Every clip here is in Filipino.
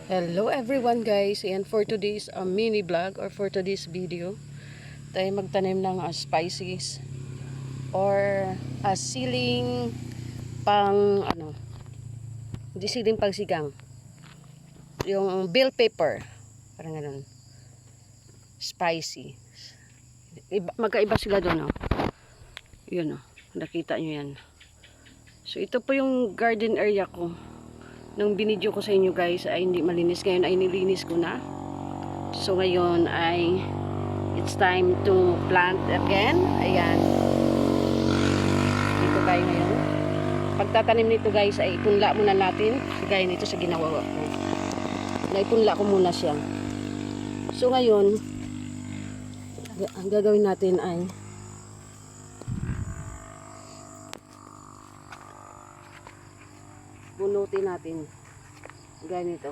Hello everyone guys, and for today's mini vlog or for today's video, tayo magtanim ng spices or siling pang hindi siling pang sigang, yung bell pepper, parang ganun, spicy. Magkaiba sila doon, yun, nakita nyo yan. So ito po yung garden area ko. Nung binidyo ko sa inyo guys ay hindi malinis, ngayon ay nilinis ko na. So ngayon ay it's time to plant again. Ayan, dito tayo ngayon. Pagtatanim nito guys ay ipunla muna natin, gaya nito sa ginawa ko. Naipunla ko muna siya. So ngayon ang gagawin natin ay bunutin natin ganito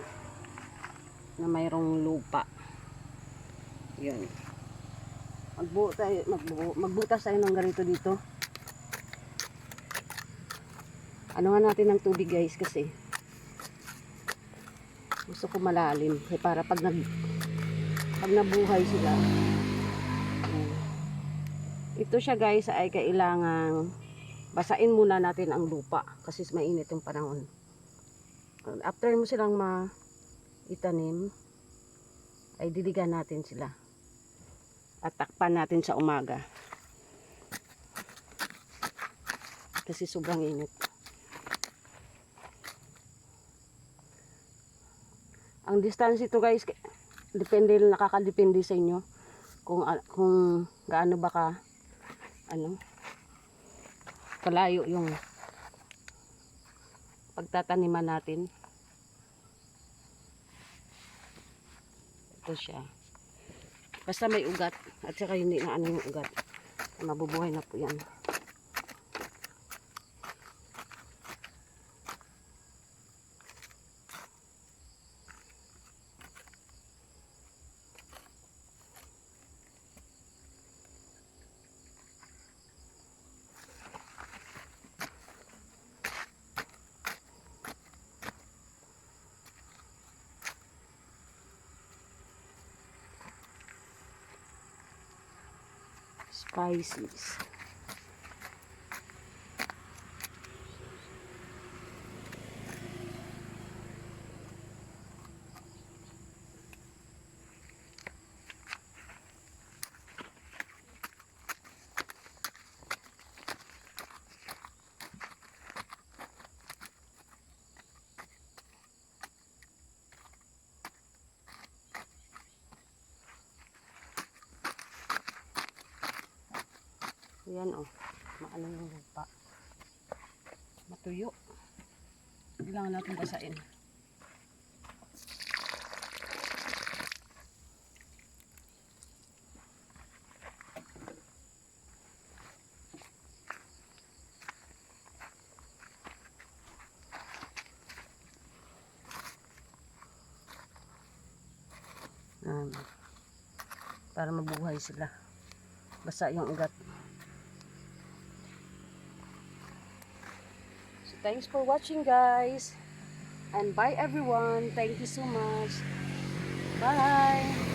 na mayroong lupa. Yan, magbutas tayo ng ganito dito. Ano nga natin ng tubig guys, kasi gusto ko malalim para pag nabuhay sila. Yan. Ito siya guys ay kailangang basain muna natin ang lupa kasi mainit yung panahon. After mo silang itanim ay diligan natin sila at takpan natin sa umaga kasi sobrang init. Ang distance ito guys, depende, nakakadepende sa inyo kung gaano ba kalayo yung pagtataniman natin. Ito siya, basta may ugat at saka hindi na yung ugat, mabubuhay na po yan. Spices. Ayan maano yung lupa, matuyo, kailangan natin basain. Para mabuhay sila, basa yung ugat. Thanks for watching guys, and bye everyone. Thank you so much. Bye.